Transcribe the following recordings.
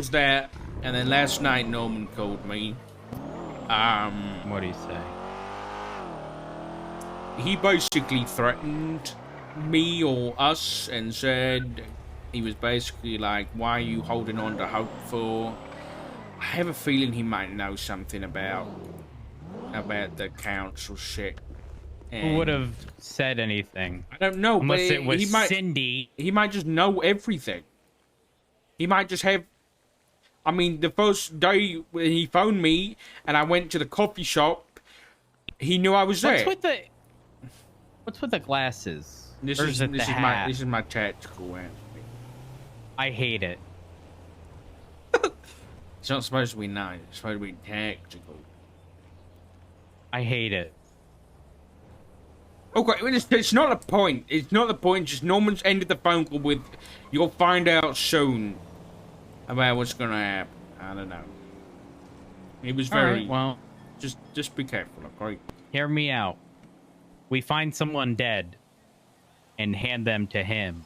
was that, and then last night Norman called me. What do you say? He basically threatened me or us and said he was basically like, why are you holding on to hope for? I have a feeling he might know something about the council shit. And Who would have said anything? I don't know, Unless but it was Cindy. He might just know everything. He might just have. I mean, the first day when he phoned me and I went to the coffee shop, he knew I was there. What's with the glasses? This is my tactical answer. I hate it. It's not supposed to be nice. It's supposed to be tactical. I hate it. Okay, it's not the point. It's not the point. Just Norman's ended the phone call with, "You'll find out soon about what's gonna happen." I don't know. It was very right, well. Just be careful, okay? Hear me out. We find someone dead and hand them to him.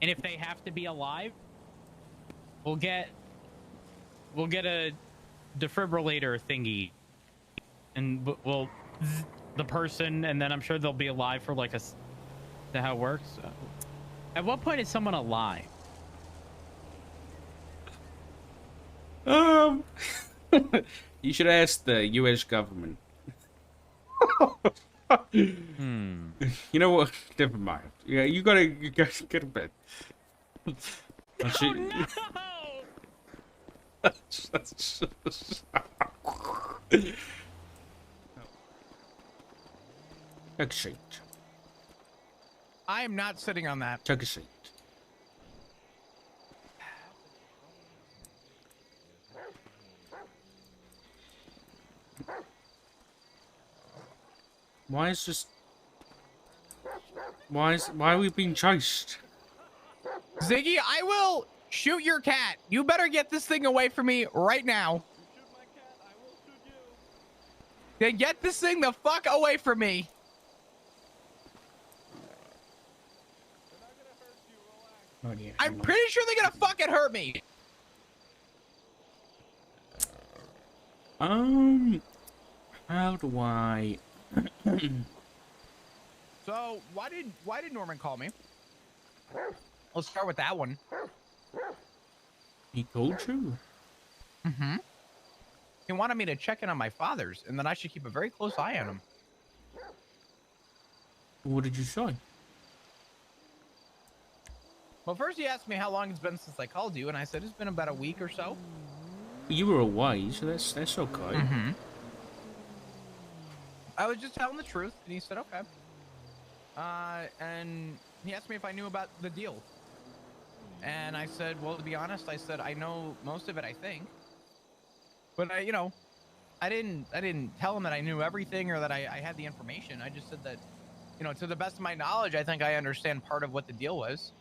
And if they have to be alive, we'll get a defibrillator thingy, and we'll the person, and then I'm sure they'll be alive for like how it works. At what point is someone alive? You should ask the U.S. government. You know what? Never mind. Yeah, you gotta get to bed. Oh, no! Take a seat. I am not sitting on that. Take a seat. Why are we being chased? Ziggy, I will shoot your cat. You better get this thing away from me right now. Shoot my cat, I will shoot you. Then get this thing the fuck away from me. They're not gonna hurt you, relax. Oh, yeah, I'm pretty sure they're gonna fucking hurt me. How do I? So why did Norman call me? Let's start with that one. He called you? Mm-hmm. He wanted me to check in on my father's, and then I should keep a very close eye on him. What did you say? Well, first he asked me how long it's been since I called you, and I said it's been about a week or so. You were away, so that's okay. Mm-hmm. I was just telling the truth, and he said, okay. And he asked me if I knew about the deal. And I said, well, to be honest, I said, I know most of it, I think. But I didn't tell him that I knew everything or that I had the information. I just said that, to the best of my knowledge, I think I understand part of what the deal was.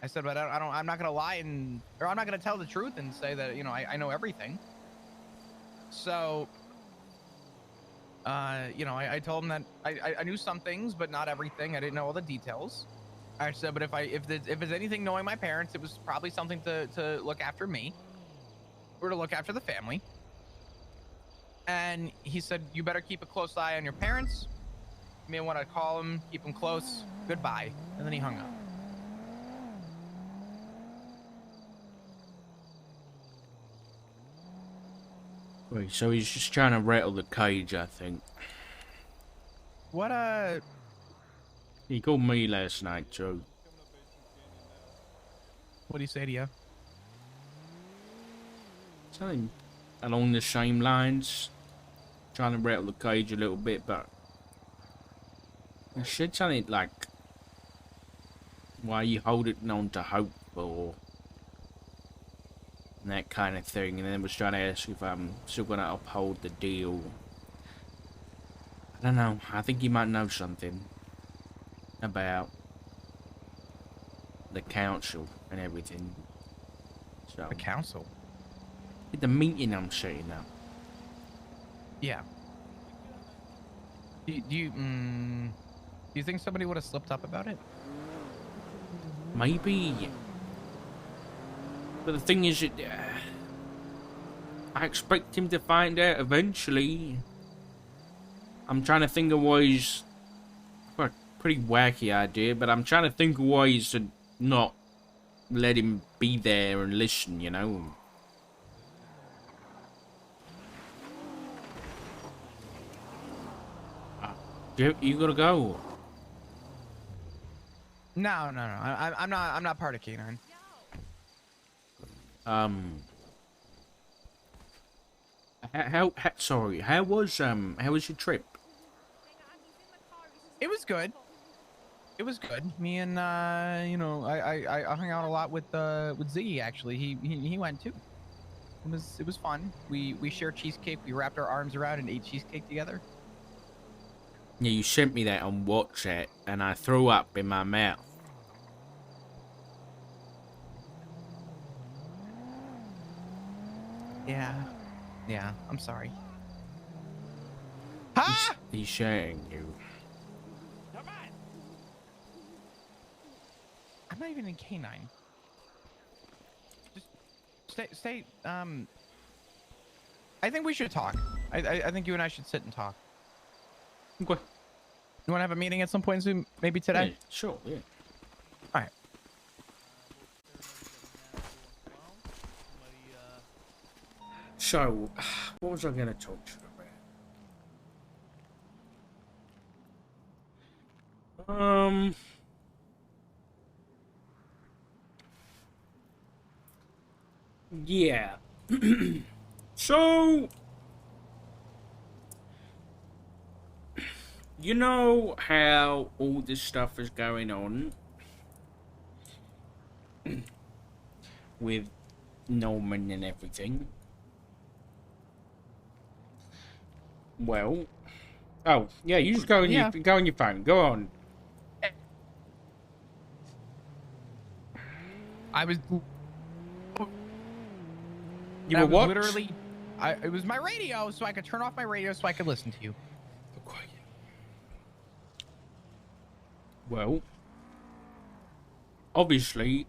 I said, but I'm not going to lie or I'm not going to tell the truth and say that, I know everything. So, I told him that I knew some things, but not everything. I didn't know all the details. I said, but if it's anything knowing my parents, it was probably something to look after me or to look after the family. And he said, you better keep a close eye on your parents. You may want to call them, keep them close. Goodbye. And then he hung up. Wait, so he's just trying to rattle the cage, I think. What, He called me last night, too. What'd he say to you? Something along the same lines. Trying to rattle the cage a little bit, but he said something like, why are you holding on to hope for? And that kind of thing, and then was trying to ask if I'm still going to uphold the deal. I don't know, I think he might know something about the council and everything. So The council? at the meeting I'm setting up. Yeah. Do you think somebody would have slipped up about it? Maybe. But the thing is, I expect him to find out eventually. I'm trying to think of ways. Well, pretty wacky idea, but I'm trying to think of ways to not let him be there and listen, you know? You gotta go. No. I'm not part of Canine. Sorry, how was your trip? It was good. It was good. Me and you know, I hung out a lot with Ziggy actually. He went too. It was fun. We shared cheesecake. We wrapped our arms around and ate cheesecake together. Yeah, you sent me that on WhatsApp, and I threw up in my mouth. Yeah. I'm sorry. Ha! He's sharing you. Come on. I'm not even in K9. Just stay. I think we should talk. I think you and I should sit and talk. Okay. You want to have a meeting at some point soon? Maybe today? Yeah, sure, yeah. All right. So, what was I going to talk to you about? Yeah. So, you know how all this stuff is going on with Norman and everything? Well, oh yeah, you just go on Yeah. go on your phone. Go on. I was You I were was what? literally it was my radio so I could turn off my radio so I could listen to you. Okay. Well, obviously,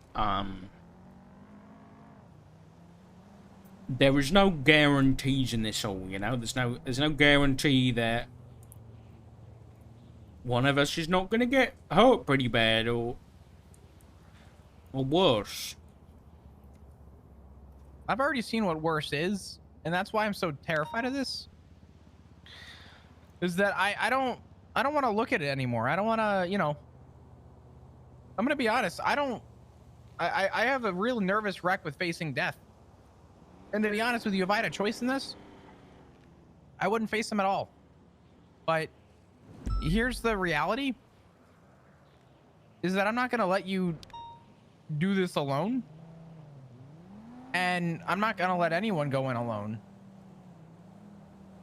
there is no guarantees in this all, you know. There's no guarantee that one of us is not going to get hurt pretty bad or worse. I've already seen what worse is, and that's why I'm so terrified of this. Is that I don't want to look at it anymore. I don't want to, you know. I'm gonna be honest. I have a real nervous wreck with facing death. And to be honest with you, if I had a choice in this, I wouldn't face him at all. But here's the reality: is that I'm not gonna let you do this alone. And I'm not gonna let anyone go in alone.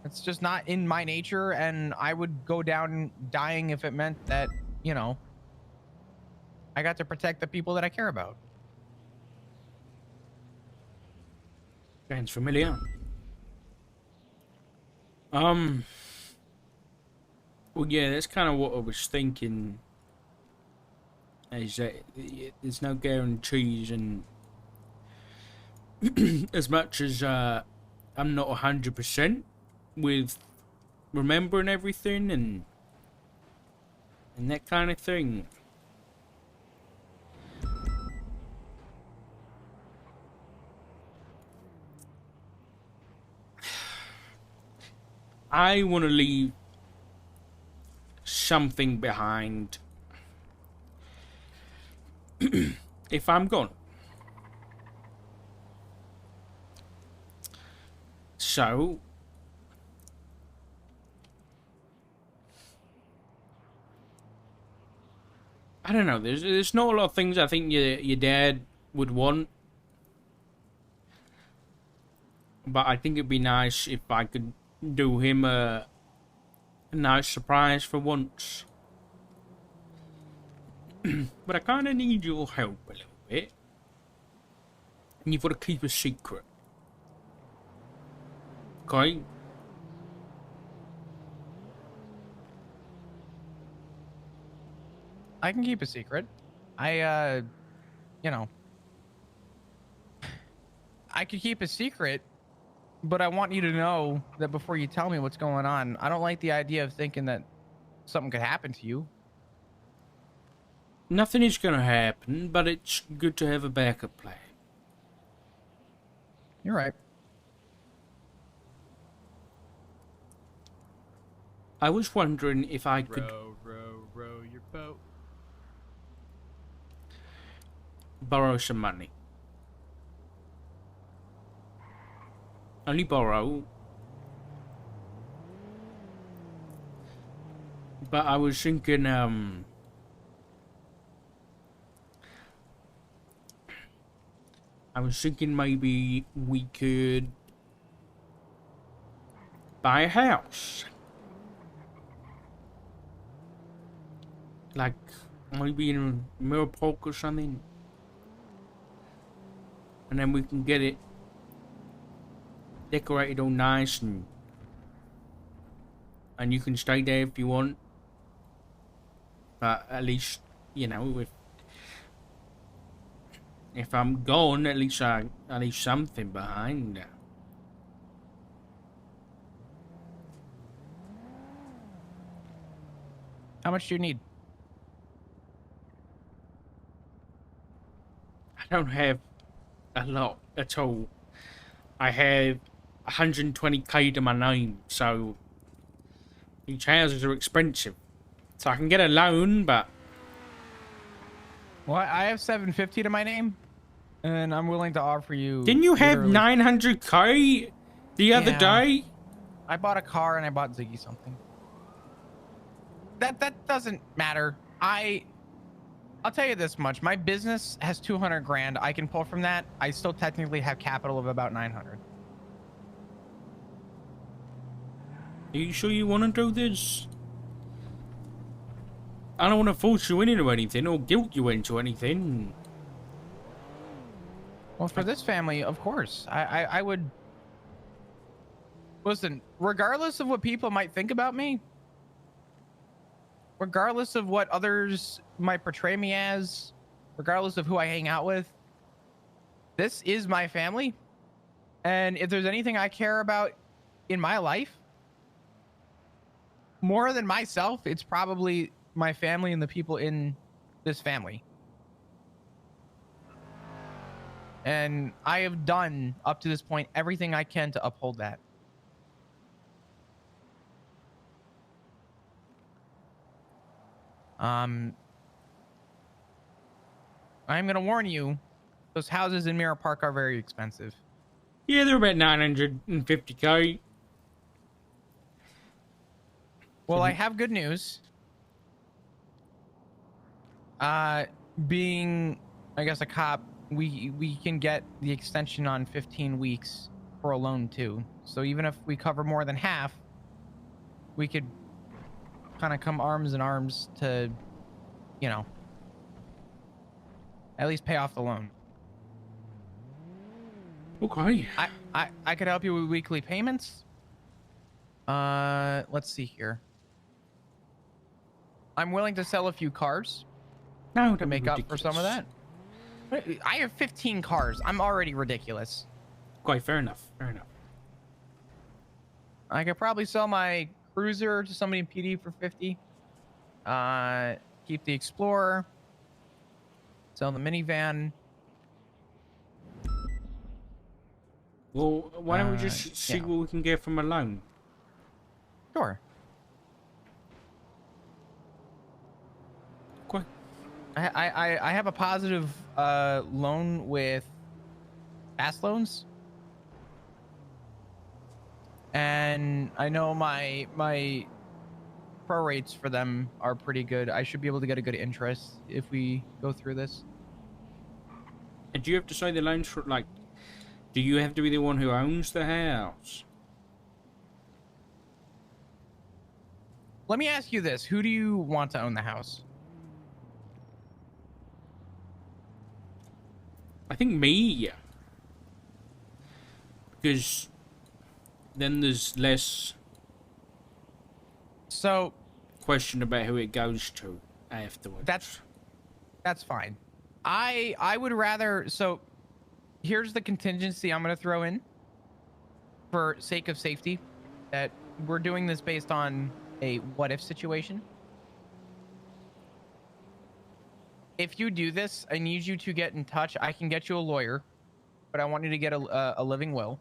It's just not in my nature, and I would go down dying if it meant that, you know, I got to protect the people that I care about. Sounds familiar. Well, yeah, that's kind of what I was thinking. Is that there's no guarantees, and as much as I'm not 100% with remembering everything and that kind of thing. I want to leave something behind if I'm gone. So, I don't know. There's not a lot of things I think your dad would want, but I think it'd be nice if I could do him a nice surprise for once. But I kind of need your help a little bit, and you've got to keep a secret. Okay? I can keep a secret. I you know, I could keep a secret, but I want you to know that before you tell me what's going on. I don't like the idea of thinking that something could happen to you. Nothing is going to happen, but it's good to have a backup plan. You're right. I was wondering if I could Row your boat. borrow some money. Only borrow. But I was thinking, maybe we could buy a house. Like, maybe in Mirror Park or something. And then we can get it decorated all nice, and you can stay there if you want. But at least, you know, if I'm gone, at least I leave something behind. How much do you need? I don't have a lot at all. I have 120k to my name, so each houses are expensive. So I can get a loan, but Well, I have 750 to my name, and I'm willing to offer you. didn't you have literally- 900k the other Yeah. day? I bought a car and I bought Ziggy something. That doesn't matter. I'll tell you this much. My business has 200 grand. I can pull from that. I still technically have capital of about 900. Are you sure you want to do this? I don't want to force you into anything or guilt you into anything. Well, for this family, of course, I would. Listen, regardless of what people might think about me, regardless of what others might portray me as, regardless of who I hang out with, this is my family. And if there's anything I care about in my life, more than myself, it's probably my family and the people in this family. And I have done, up to this point, everything I can to uphold that. I'm going to warn you, those houses in Mirror Park are very expensive. Yeah, they're about 950k. Well, I have good news. Being, I guess, a cop, we can get the extension on 15 weeks for a loan too. So even if we cover more than half, we could kind of come arms in arms to, you know, at least pay off the loan. Okay. I could help you with weekly payments. Let's see here. I'm willing to sell a few cars No, to make up for some of that. I have 15 cars. I'm already ridiculous. Quite fair enough. Fair enough. I could probably sell my cruiser to somebody in PD for 50. Keep the Explorer. Sell the minivan. Well, why don't we just see yeah. what we can get from a loan? Sure. Quite. I have a positive loan with fast loans. And I know my pro rates for them are pretty good. I should be able to get a good interest if we go through this. And do you have to say the loans for, like, do you have to be the one who owns the house? Let me ask you this. Who do you want to own the house? I think me. Because then there's less So question about who it goes to afterwards. that's fine. I would rather. So here's the contingency I'm going to throw in for sake of safety, that we're doing this based on a what if situation. If you do this, I need you to get in touch. I can get you a lawyer, but I want you to get a living will,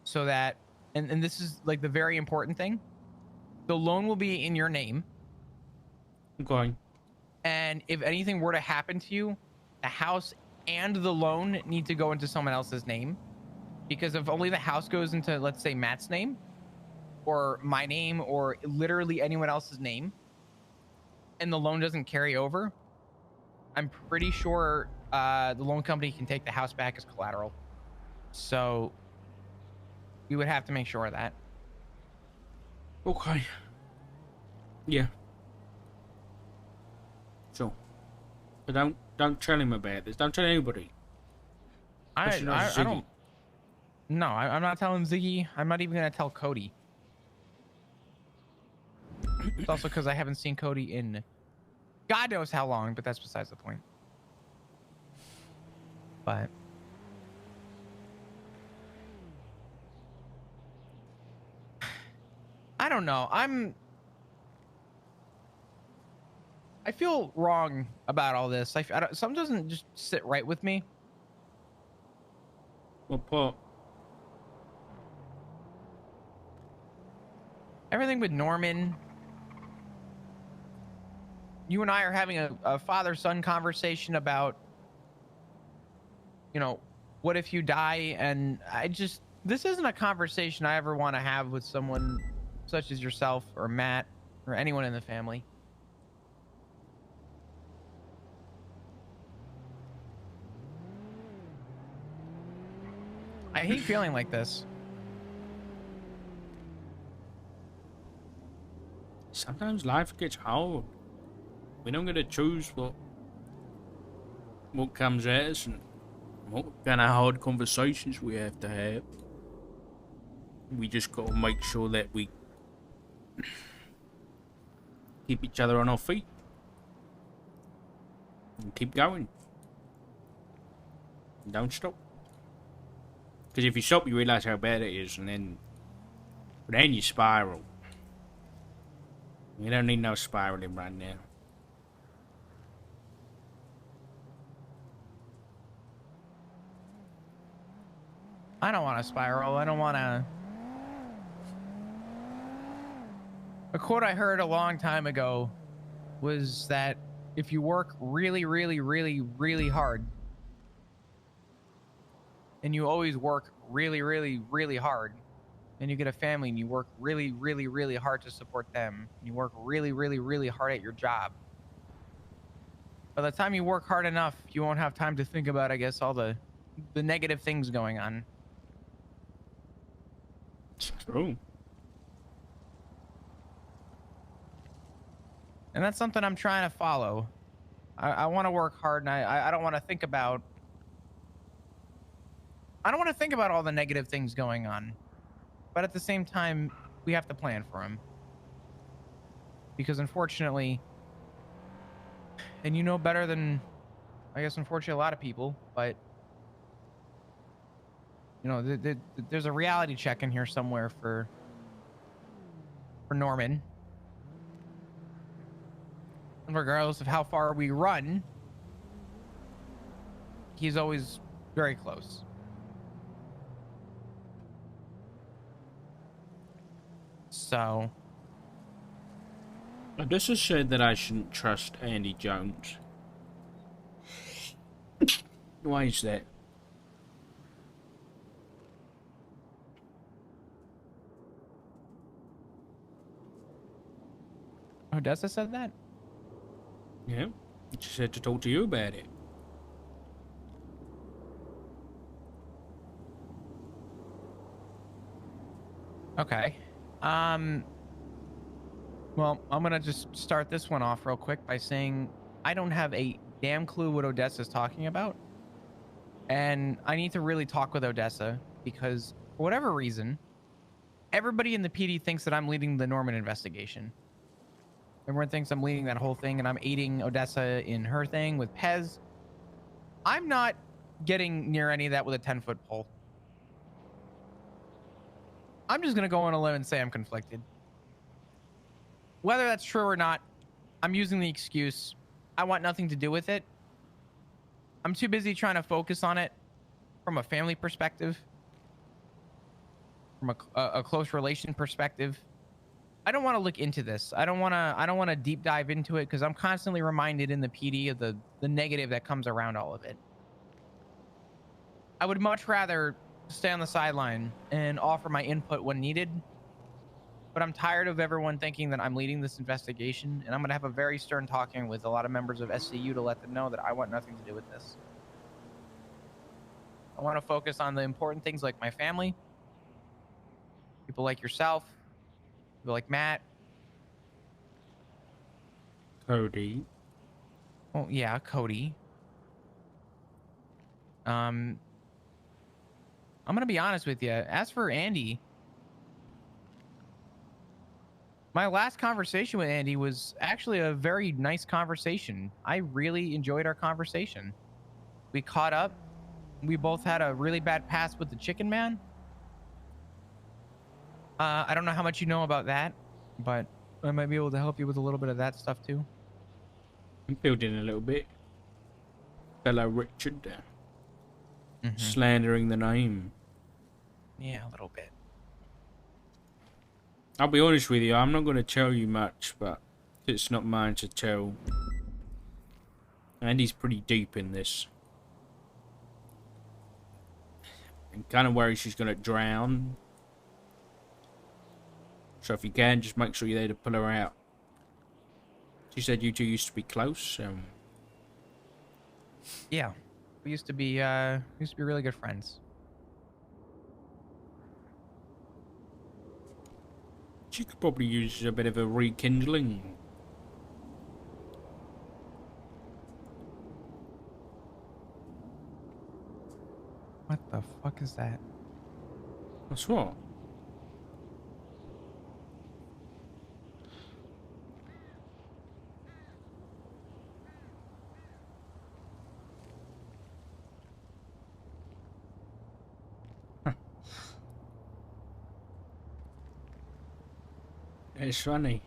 so that, and this is like the very important thing, the loan will be in your name. Okay. And if anything were to happen to you, the house and the loan need to go into someone else's name. Because if only the house goes into, let's say, Matt's name or my name or literally anyone else's name, and the loan doesn't carry over, I'm pretty sure the loan company can take the house back as collateral. So we would have to make sure of that. Okay. Yeah. So, but don't tell him about this. Don't tell anybody. I Especially not Ziggy. don't. No, I'm not telling Ziggy. I'm not even gonna tell Cody. It's also because I haven't seen Cody in God knows how long, but that's besides the point. But I don't know. I feel wrong about all this. I don't, something doesn't just sit right with me. What part? Everything with Norman. You and I are having a father-son conversation about, you know, what if you die? And this isn't a conversation I ever want to have with someone such as yourself or Matt or anyone in the family. I hate feeling like this. Sometimes life gets hard. We don't get to choose what comes at us and what kind of hard conversations we have to have. We just gotta make sure that we keep each other on our feet and keep going. And don't stop. Because if you stop, you realize how bad it is, and then you spiral. We don't need no spiraling right now. I don't want to spiral. I don't want to. A quote I heard a long time ago was that if you work really, really, really, really hard, and you always work really, really, really hard, and you get a family and you work really, really, really hard to support them, and you work really, really, really hard at your job, by the time you work hard enough, you won't have time to think about, I guess, all the negative things going on. It's true. And that's something I'm trying to follow. I want to work hard, and I don't want to think about. I don't want to think about all the negative things going on, but at the same time, we have to plan for them. Because unfortunately, and you know better than, I guess, unfortunately, a lot of people, but you know, there's a reality check in here somewhere for Norman. And regardless of how far we run, he's always very close. So Odessa said that I shouldn't trust Andy Jones. Why is that? Odessa said that? Yeah, she said to talk to you about it. Okay. Well, I'm gonna just start this one off real quick by saying I don't have a damn clue what Odessa's talking about. And I need to really talk with Odessa because for whatever reason, everybody in the PD thinks that I'm leading the Norman investigation. Everyone thinks I'm leading that whole thing and I'm aiding Odessa in her thing with Pez. I'm not getting near any of that with a 10-foot pole. I'm just going to go on a limb and say I'm conflicted. Whether that's true or not, I'm using the excuse. I want nothing to do with it. I'm too busy trying to focus on it from a family perspective, from a close relation perspective. I don't want to look into this. I don't want to deep dive into it because I'm constantly reminded in the PD of the negative that comes around all of it. I would much rather stay on the sideline and offer my input when needed. But I'm tired of everyone thinking that I'm leading this investigation, and I'm going to have a very stern talking with a lot of members of SCU to let them know that I want nothing to do with this. I want to focus on the important things like my family, people like yourself, people like Matt. Cody. Oh, yeah, Cody. I'm going to be honest with you. As for Andy, my last conversation with Andy was actually a very nice conversation. I really enjoyed our conversation. We caught up. We both had a really bad past with the chicken man. I don't know how much you know about that, but I might be able to help you with a little bit of that stuff too. I'm building a little bit. Fellow Richard there. Mm-hmm. Slandering the name. Yeah, a little bit. I'll be honest with you, I'm not going to tell you much, but it's not mine to tell. Andy's pretty deep in this. I'm kind of worried she's going to drown. So if you can, just make sure you're there to pull her out. She said you two used to be close. Yeah, we used to be really good friends. She could probably use a bit of a rekindling. What the fuck is that? That's what? It's funny.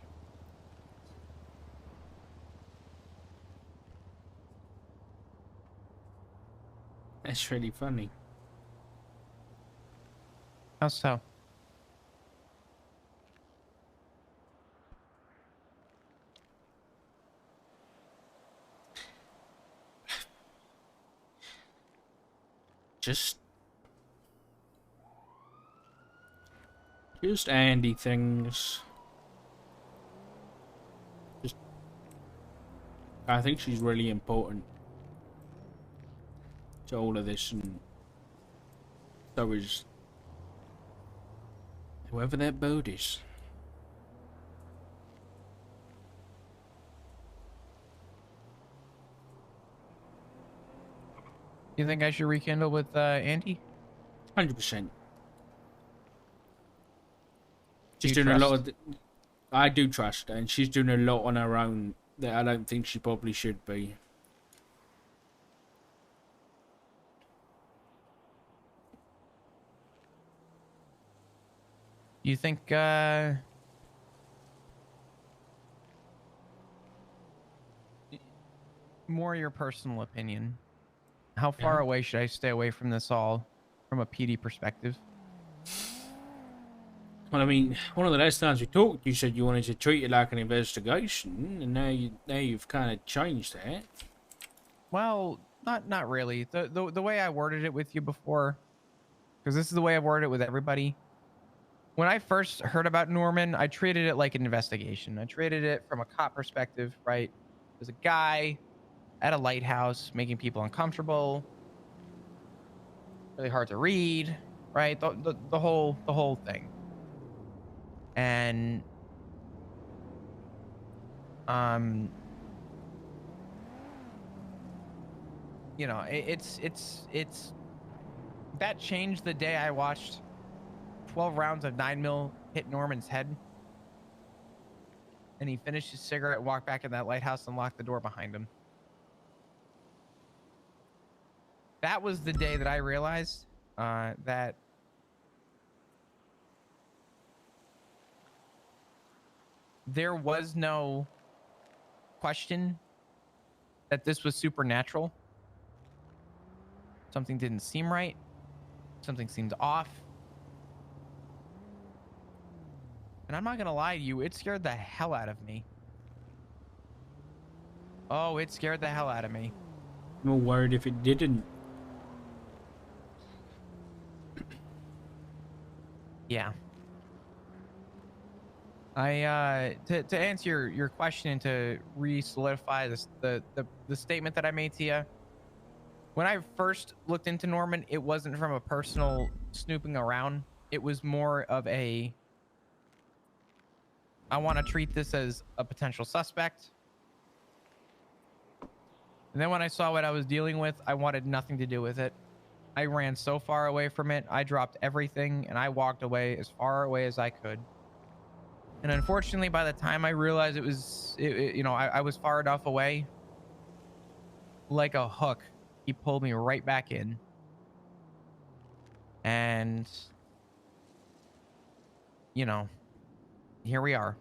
It's really funny. How so? Just Andy things. I think she's really important to all of this, and so is whoever that boat is. You think I should rekindle with Andy? 100%. She's You doing a lot trust? of. I do trust her, and she's doing a lot on her own that I don't think she probably should be. You think more your personal opinion? How far Yeah. away should I stay away from this all from a PD perspective? Well, I mean, one of the last times we talked, you said you wanted to treat it like an investigation, and now you've kind of changed that. Well, not really. The way I worded it with you before, because this is the way I've worded it with everybody. When I first heard about Norman, I treated it like an investigation. I treated it from a cop perspective, right? There's a guy at a lighthouse making people uncomfortable, really hard to read, right? The whole thing. And you know, it's that changed the day I watched 12 rounds of 9mm hit Norman's head, and he finished his cigarette, walked back in that lighthouse, and locked the door behind him. that was the day that I realized that there was no question that this was supernatural. Something didn't seem right. Something seemed off. And I'm not going to lie to you, it scared the hell out of me. Oh, it scared the hell out of me. I'm more worried if it didn't. Yeah. To answer your question and to re-solidify this the statement that I made to you, when I first looked into Norman, it wasn't from a personal snooping around. It was more of a, I want to treat this as a potential suspect. And then when I saw what I was dealing with, I wanted nothing to do with it. I ran so far away from it. I dropped everything and I walked away as far away as I could. And unfortunately, by the time I realized it was, I was far enough away, like a hook, he pulled me right back in. And, here we are.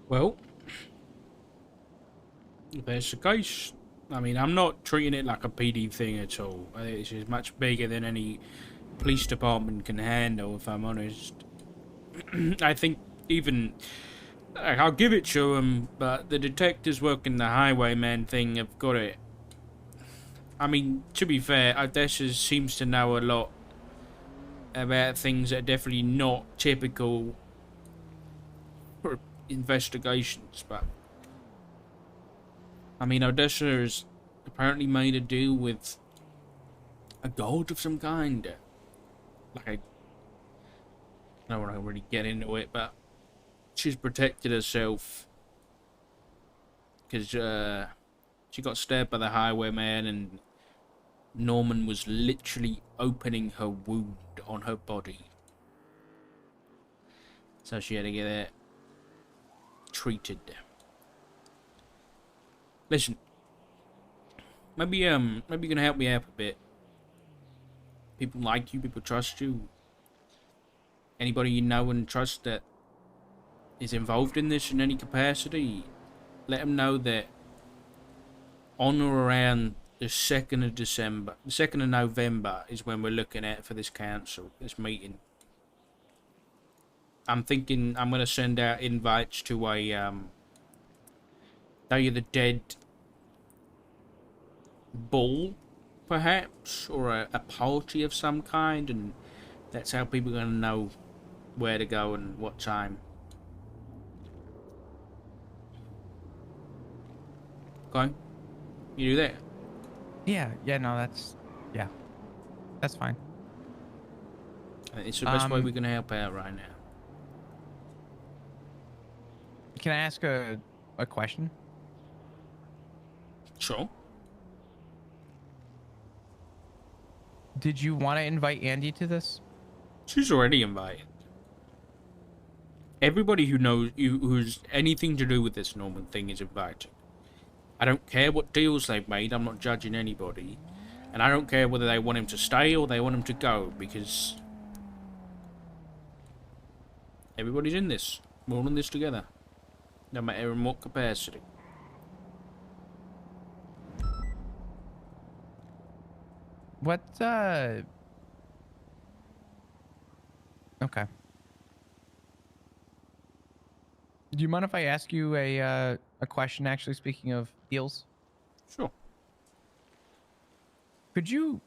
Well, if that's the case, I mean, I'm not treating it like a PD thing at all. It's just much bigger than any police department can handle, if I'm honest. I think even... I'll give it to them, but the detectives working the highwayman thing have got it. I mean, to be fair, Odessa seems to know a lot about things that are definitely not typical for investigations, but... I mean, Odessa has apparently made a deal with a god of some kind. Like, I don't want to really get into it, but she's protected herself because she got stabbed by the highwayman, and Norman was literally opening her wound on her body. So she had to get it treated. Listen, maybe you can help me out a bit. People like you, people trust you. Anybody you know and trust that is involved in this in any capacity, let them know that on or around the 2nd of December, the 2nd of November is when we're looking at for this council, this meeting. I'm thinking I'm going to send out invites to a Day of the Dead ball, perhaps, or a party of some kind, and that's how people are going to know where to go and what time. Okay? You do that? Yeah, no, that's fine. It's the best way we can help out right now. Can I ask a question? Sure. Did you want to invite Andy to this? She's already invited. Everybody who knows you, who's anything to do with this Norman thing, is invited. I don't care what deals they've made. I'm not judging anybody. And I don't care whether they want him to stay or they want him to go, because everybody's in this. We're all in this together. No matter in what capacity. What, okay. Do you mind if I ask you a question, actually, speaking of deals? Sure. Could you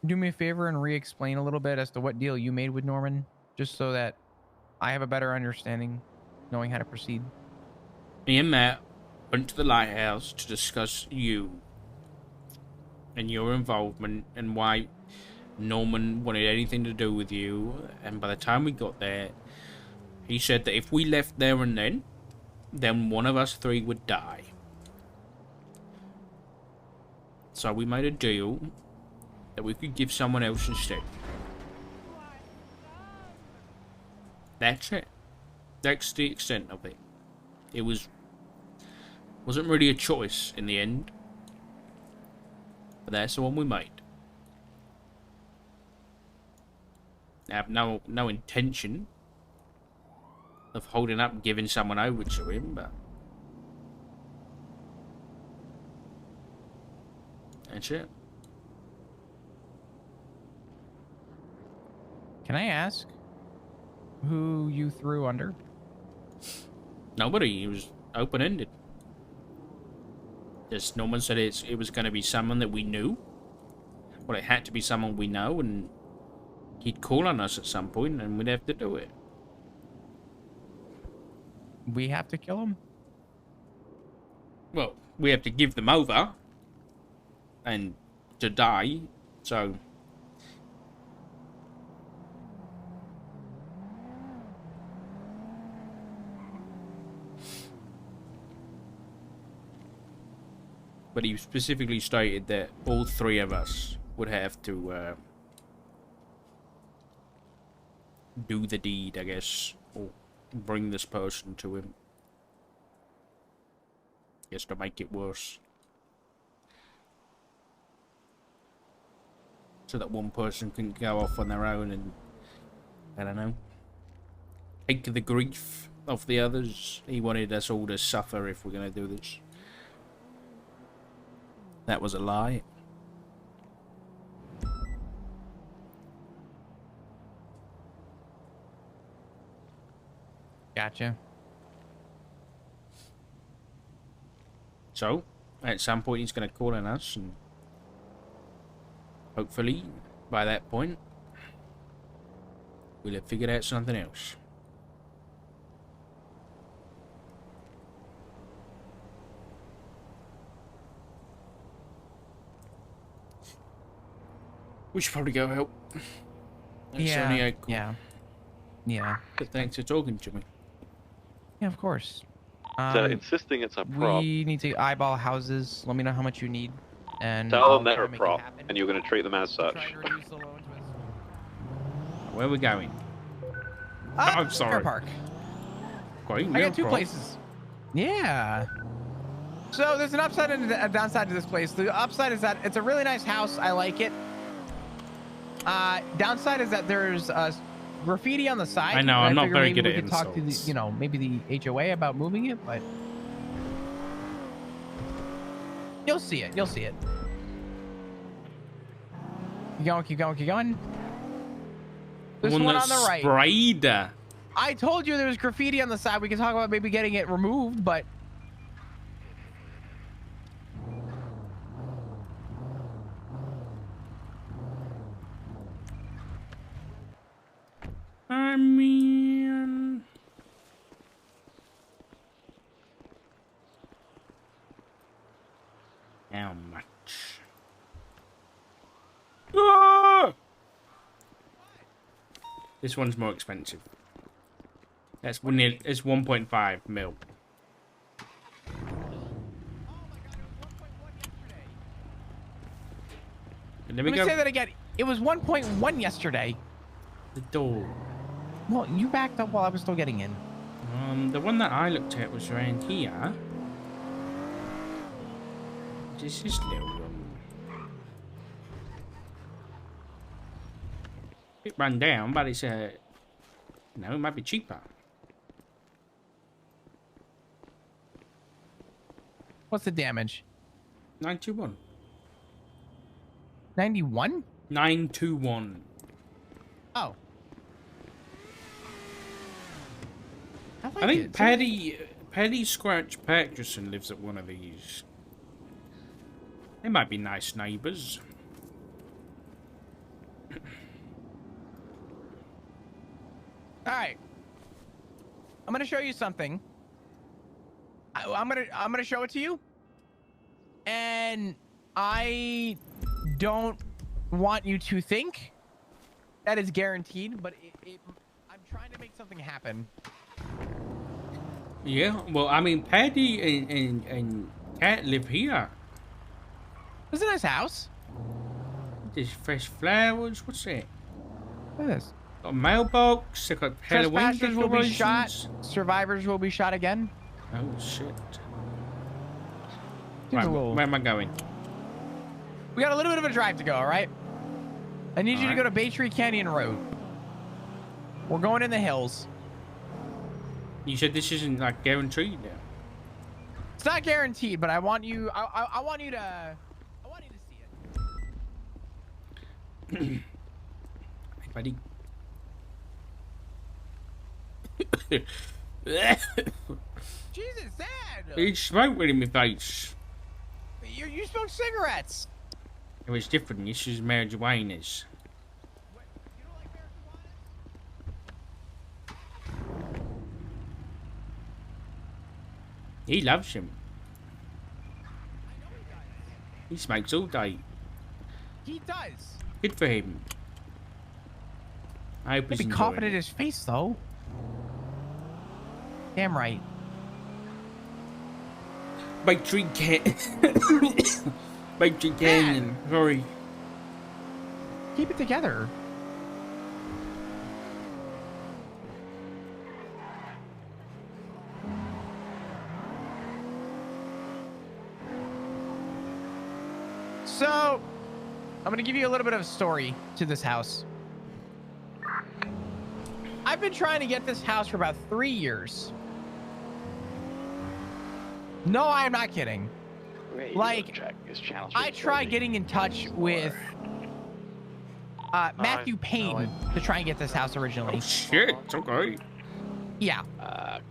do me a favor and re-explain a little bit as to what deal you made with Norman, just so that I have a better understanding, knowing how to proceed? Me and Matt went to the lighthouse to discuss you and your involvement and why Norman wanted anything to do with you. And by the time we got there, he said that if we left there and then one of us three would die. So we made a deal that we could give someone else instead. That's it. That's the extent of it. It wasn't really a choice in the end. But that's the one we made. I have no intention of holding up and giving someone over to him, but that's it. Can I ask who you threw under? Nobody. It was open-ended. Just no one said it was going to be someone that we knew. Well, it had to be someone we know, and he'd call on us at some point, and we'd have to do it. We have to kill him? Well, we have to give them over and to die, so but he specifically stated that all three of us would have to do the deed, I guess, or bring this person to him. Just to make it worse. So that one person can go off on their own and, I don't know, take the grief of the others. He wanted us all to suffer if we're going to do this. That was a lie. Gotcha. So, at some point he's going to call on us, and hopefully, by that point, we'll have figured out something else. We should probably go out. It's only April. Yeah. But thanks for talking to me. Yeah, of course. So insisting it's a prop. We need to eyeball houses. Let me know how much you need. And Tell I'll them they're try a to make it prop, happen. and you're going to treat them as such. Try to reduce the loan to Where are we going? I'm sorry. Park. Going I no got two problem. places. Yeah. So there's an upside and a downside to this place. The upside is that it's a really nice house. I like it. Downside is that there's graffiti on the side. I know, and I'm not figure very maybe good we at could talk to the, insults. maybe the HOA about moving it, but you'll see it. You'll see it. Keep going. Keep going. Keep going. The There's one on that's the right. sprayed. I told you there was graffiti on the side. We can talk about maybe getting it removed, but I mean, how much? Ah! This one's more expensive. It's 1.5 mil. Let let me me go. say that again. It was 1.1 yesterday. The door. Well, you backed up while I was still getting in. The one that I looked at was around here. This is little room. Bit run down, but it's no, it might be cheaper. What's the damage? 921. 91? 921. Oh. I like I think it. Paddy Scratch Patterson lives at one of these. They might be nice neighbours. All right. I'm gonna show you something. I'm gonna show it to you. And I don't want you to think that is guaranteed, but I'm trying to make something happen. Yeah, well, I mean, Paddy and Cat live here. This is a nice house. There's fresh flowers. What's that? Look at this. Got a mailbox. They got Halloween Trespassers will be shot. decorations. Survivors will be shot again. Oh shit. Seems Right, a little... where am I going? We got a little bit of a drive to go, all right? I need you to Alright. go to Bay Tree Canyon Road. We're going in the hills. You said this isn't like guaranteed now. It's not guaranteed, but I want you. I want you to. I want you to see it. Hey, buddy. Jesus, Dad! It's smoke in my face. You smoke cigarettes. It was different. This is marijuana's. What, you don't like marijuana? He loves him. I know he does. He smokes all day. He does. Good for him. I hope He'd he's be coughing enjoying in it. his face, though. Damn right. Big tree can. Big tree canyon. Sorry. Keep it together. So, I'm gonna give you a little bit of a story to this house. I've been trying to get this house for about 3 years. No, I'm not kidding. Like, I tried getting in touch with Matthew Payne to try and get this house originally. Oh shit. It's okay. Yeah. I've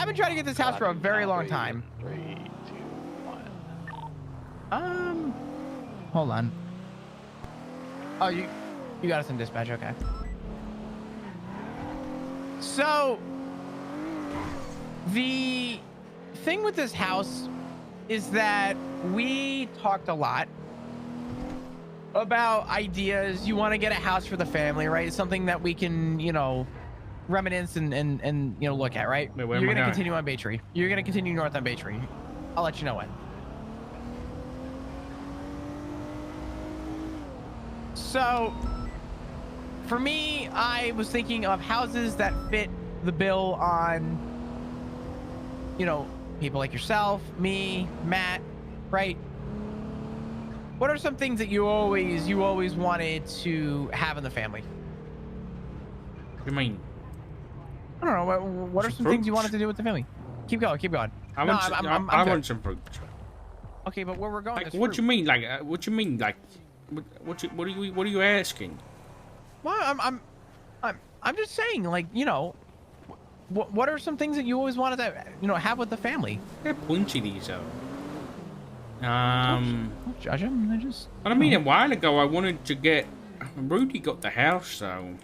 been trying to get this house for a very long time. 3, 2, 1. Hold on. Oh, you got us in dispatch, okay. So, the thing with this house is that we talked a lot about ideas. You want to get a house for the family, right? Something that we can, you know, reminisce and you know, look at, right? Wait, where You're am I gonna going? continue on Bay Tree. You're gonna continue north on Bay Tree. I'll let you know when. So, for me, I was thinking of houses that fit the bill on, you know, people like yourself, me, Matt, right? What are some things that you always wanted to have in the family? What do you mean? I don't know. What are Some some things you fruits? wanted to do with the family? Keep going. Keep going. I No, want, some, I good. want some fruit. Okay, but where we're going Like, is what do fruit. you mean? Like, what do you mean? Like, what are you asking? Well, I'm just saying, like, you know, what are some things that you always wanted to, you know, have with the family? They're punchy these though. Don't judge them. They're just. I mean, a while ago I wanted to get. Rudy got the house, so.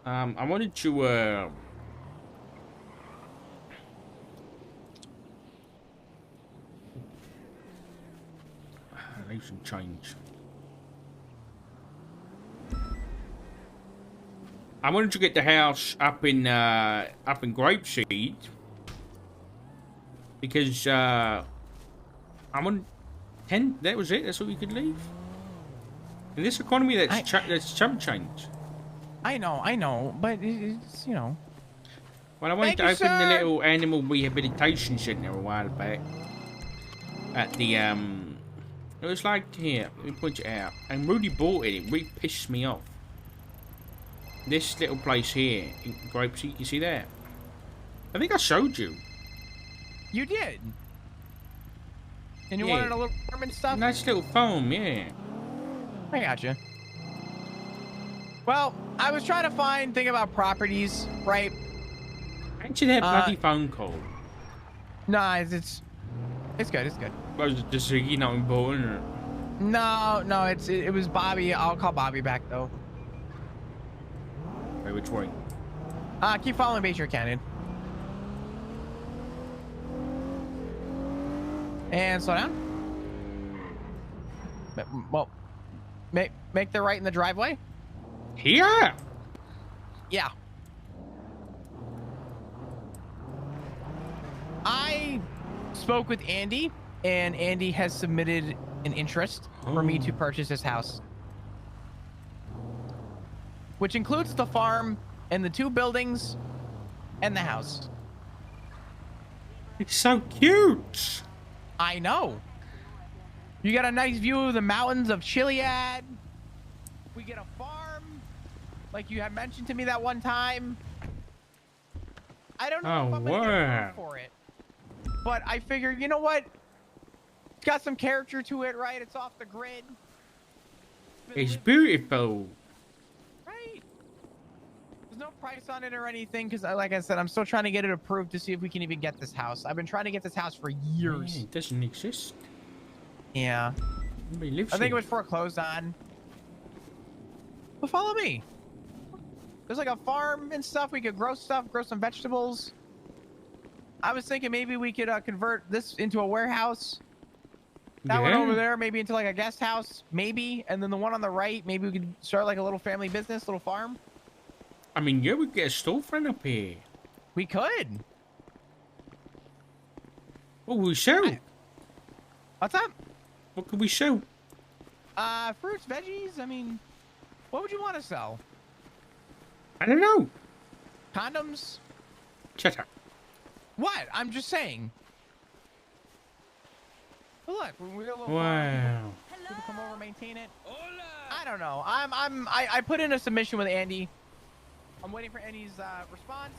I wanted to. Leave some change. I wanted to get the house up in Grapeseed because I want 10. That was it. That's all you could leave. In this economy, that's chump change. I know, but it's, you know. Well, I wanted Thank to you, open the sir. little animal rehabilitation center a while back. At the it was like here. Let me point it out. And Rudy bought it. It really pissed me off. This little place here in Grapeseed, you see that? I think I showed you. You did. And you Yeah. wanted a little farm and stuff? Nice little farm, yeah. I got you. Well, I was trying to think about properties, right? Answer that bloody phone call. Nah, it's good. It's good. Was it just not important? Or... No, it was Bobby. I'll call Bobby back though. Wait, which way? Keep following Bay Tree Canyon. And slow down. Well, make the right in the driveway. Here? Yeah. I spoke with Andy, and Andy has submitted an interest for me to purchase this house, which includes the farm and the 2 buildings and the house. It's so cute. I know. You got a nice view of the mountains of Chiliad. We get a farm, like you had mentioned to me that one time. I don't know Oh, if I'm gonna get wow. approved for it, but I figured, you know what? It's got some character to it, right? It's off the grid. It's beautiful. Right. There's no price on it or anything, because like I said, I'm still trying to get it approved to see if we can even get this house. I've been trying to get this house for years. Yeah, it doesn't exist. Yeah. Nobody lives I think it here. was foreclosed on. But follow me. There's like a farm and stuff. We could grow stuff, grow some vegetables. I was thinking maybe we could convert this into a warehouse. That one Yeah. over there, maybe into like a guest house, maybe. And then the one on the right, maybe we could start like a little family business, little farm. I mean, yeah, we could get a storefront up here. We could. What will we sell? What's up? What could we sell? Fruits, veggies. I mean, what would you want to sell? I don't know. Condoms? Shut up. What? I'm just saying. Well, look, we got a little farm. Wow. People come over, maintain it. I don't know. I put in a submission with Andy. I'm waiting for Andy's response.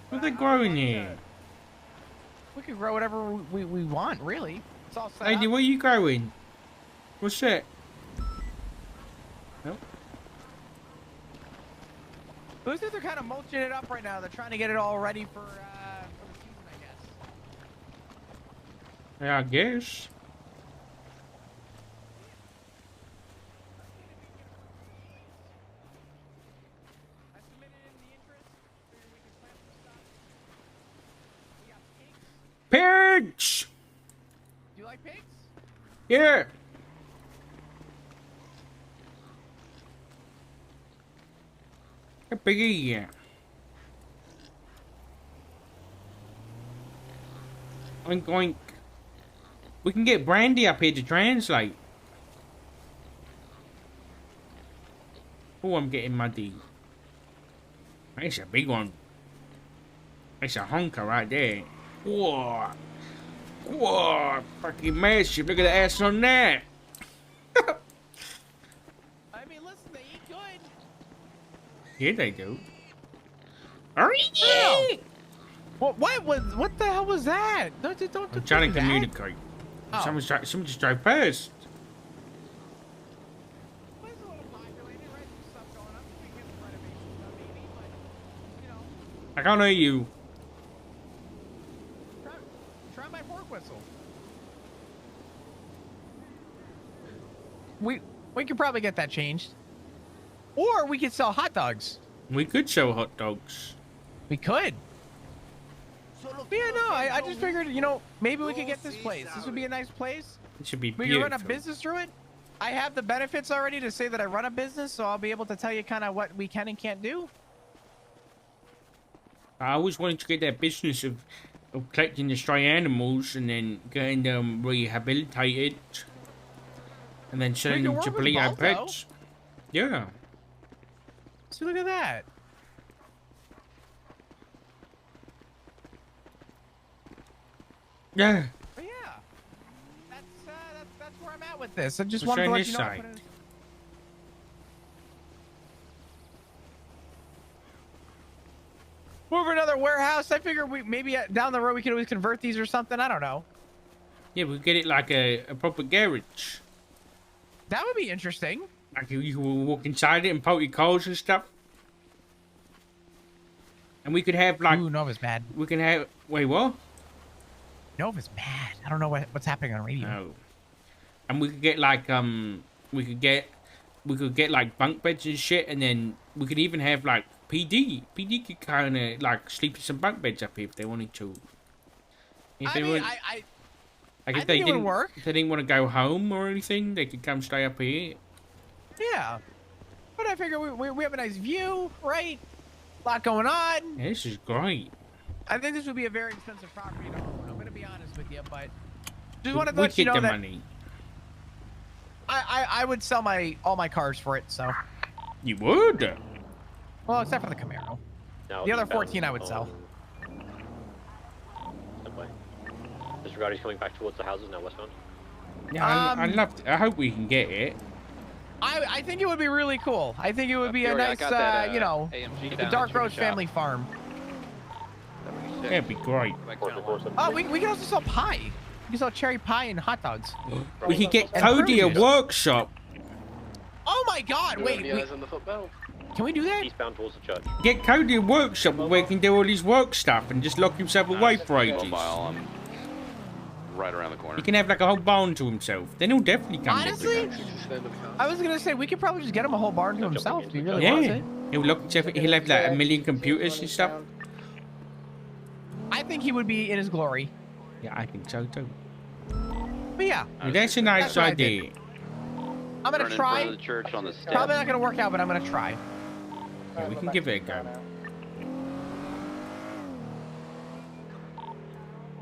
What are they growing here? We could grow whatever we want, really. It's all set Lady, up. what are you growing? What's that? Nope. Looks like they're kind of mulching it up right now. They're trying to get it all ready for the season, I guess. Yeah, I guess. I submitted in the interest. Figured we could plant some stuff. We got pigs. Pigs! Do you like pigs? Yeah. A piggy, yeah. Oink, oink. We can get Brandy up here to translate. Oh, I'm getting muddy. That's a big one. That's a honker right there. Whoa. Whoa. Fucking massive. Look at the ass on that. I mean, listen, they eat good. Yeah, they do. What the hell was that? Don't I'm trying do to that. communicate. Oh. Someone just drove past. Well, it's a little populated, right? There's stuff going on. We can get some renovation stuff, maybe, but, you know, I can't hear you. try my pork whistle. We could probably get that changed. Or we could sell hot dogs. We could sell hot dogs. We could. Yeah, no, I just figured, you know, maybe we could get this place. This would be a nice place. It should be We beautiful. can run a business through it. I have the benefits already to say that I run a business, so I'll be able to tell you kind of what we can and can't do. I always wanted to get that business of collecting the stray animals and then getting them rehabilitated. And then selling can them to work with Polito both, though. pets. Yeah. See, look at that. Yeah. But yeah, that's where I'm at with this. I just What's wanted to on let this you know. side? Over another warehouse. I figure we maybe down the road we could always convert these or something. I don't know. Yeah, we get it like a proper garage. That would be interesting. Like you can walk inside it and park your cars and stuff. And we could have like Ooh, Nova's mad. we can have wait what? Nova's mad. I don't know what's happening on radio. No. And we could get like we could get like bunk beds and shit, and then we could even have like PD. PD could kind of like sleep in some bunk beds up here if they wanted to. If I they mean, would, I like I if think they it would didn't work. if they didn't want to go home or anything, they could come stay up here. yeah. But I figure we have a nice view, right? A lot going on. Yeah, this is great. I think this would be a very expensive property to own. I'm gonna be honest with you, but just wanted to We let you get know the that money. I would sell all my cars for it. So, You would. well, except for the Camaro. The other 14 I would sell. Disregard, he's coming back towards the houses now, westbound. Yeah, I'd love to, I hope we can get it. I think it would be really cool. I think it would be a Fury, I nice, got that, you know, AMG the down Dark-Rhodes at your shop. family farm. Yeah, it'd be great. Oh, we can also sell pie. We can sell cherry pie and hot dogs. We could get And Cody a fruit juice. workshop. Oh my God! Wait, on the footbell. can we do that? Eastbound towards the church. Get Cody a workshop where he can do all his work stuff and just lock himself away for ages. Mobile, I'm right around the corner. He can have like a whole barn to himself. Then he'll definitely come. Honestly, I was gonna say we could probably just get him a whole barn to himself if he really wants Yeah, it. he'll lock himself. He'll have like a million computers and stuff. I think he would be in his glory. Yeah, I think so too. But yeah, Well, that's a nice That's what I idea. I'm gonna Turn in front try. of the church on the steps. Probably not gonna work out, but I'm gonna try. Yeah, we can give it a go.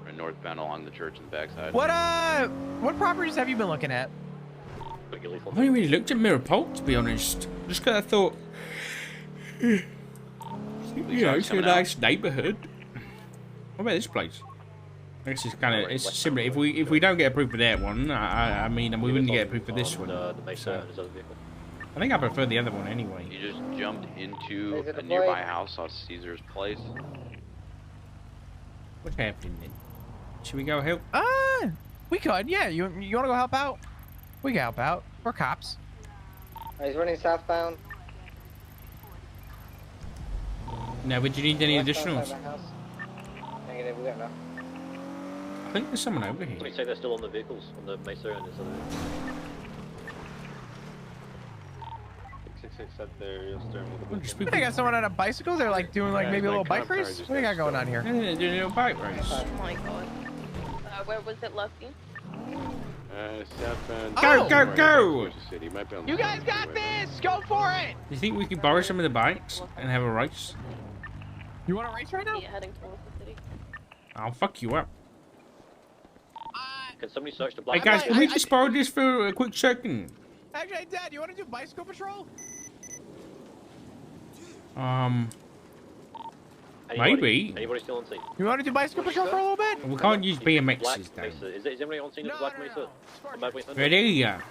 We're northbound along the church and backside. What properties have you been looking at? Put your lethal. I haven't really looked at Mirror Pulp, to be honest. Just because I thought, you know, it's a coming out. nice neighborhood. What about this place? I guess it's kind of it's similar. If we don't get approved for that one, I mean, we wouldn't get approved for this one. The Mesa So, and his other vehicle. I think I prefer the other one anyway. You just jumped into Is it a a nearby blade? house off Caesar's Place. What's happening then? Should we go help? We could. Yeah, you want to go help out? We can help out. We're cops. He's running southbound. No, but do you need any West outside additionals? the house. Negative, we got enough. I think there's someone over here. Somebody say they're still on the vehicles, on the Mesa and his other vehicle. 666 said they're steering with the We'll just I think I got someone on a bicycle. They're like doing like maybe a little bike race. What do you got going on here? Yeah, they're doing a little bike race. Oh my god. Where was it, Lucky? Southbound. Go, go, go! City. Might be on the You guys got this. Go for it. Do you think we could borrow some of the bikes and have a race? You want to race right now? Yeah, heading towards the city. I'll fuck you up. Can somebody search the Hey black guys, I- can we I- just borrow this for a quick second? Actually, Dad, you want to do bicycle patrol? Maybe. Anybody still on scene? You want to do bicycle patrol for a little bit? We can't use Black BMXs though. Mesa. Is anybody on scene at the Black Mesa? On Black Mesa? Ready? Yeah.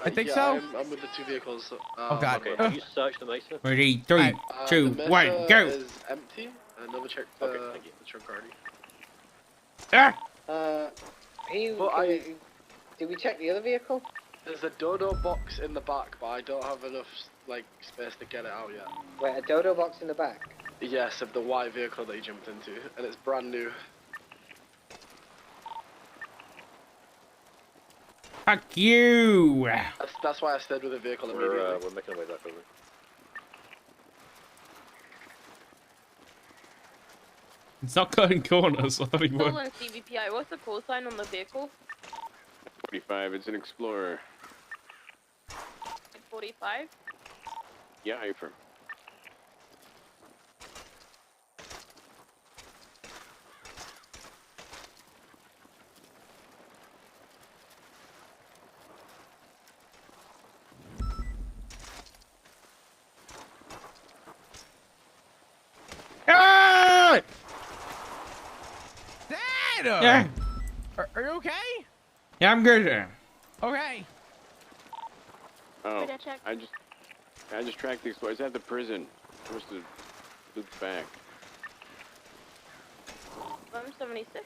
I think so. I'm with the two vehicles. Oh God. Okay, can you search the Mesa? Ready? Three, Alright. two, the one, Mesa go! is empty. Double check the, Okay, thank you. the trunk already. Ah! Did we check the other vehicle? There's a dodo box in the back, but I don't have enough like space to get it out yet. Wait, a dodo box in the back. Yes, of the white vehicle that you jumped into, and it's brand new. Fuck you! That's why I stayed with the vehicle immediately. We're making our way back over. It's not cutting corners. I thought it Still would. in CVPI. What's the call sign on the vehicle? 45, it's an Explorer. 45. Yeah, are you firm? Ah! Dad! Yeah, Are you okay? yeah, I'm good. Okay. Oh, Did I check? I just tracked the Explorer. It's at the prison. Supposed to loop back. 176.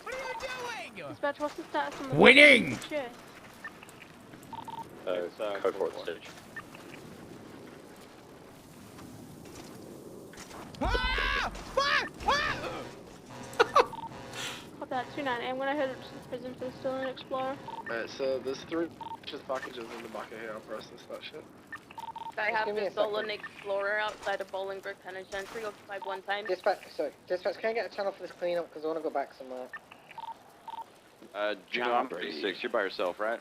What are you doing? Dispatch, what's the status on the Winning! Sure. Code for it, stage. Ah! Fuck! Copy that, 290. I'm gonna head to the prison for the stolen Explorer. Right, so there's 3 just packages in the back of here. I'll process that shit. I have give me the a second. stolen Explorer outside of Bolingbrook Penitentiary, occupied 1 time. Dispatch, can I get a channel for this cleanup? Because I want to go back somewhere. John 36, you're by yourself, right?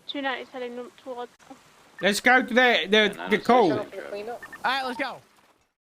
290 is heading towards. Let's go to the Channel call. for the cleanup? All right, let's go.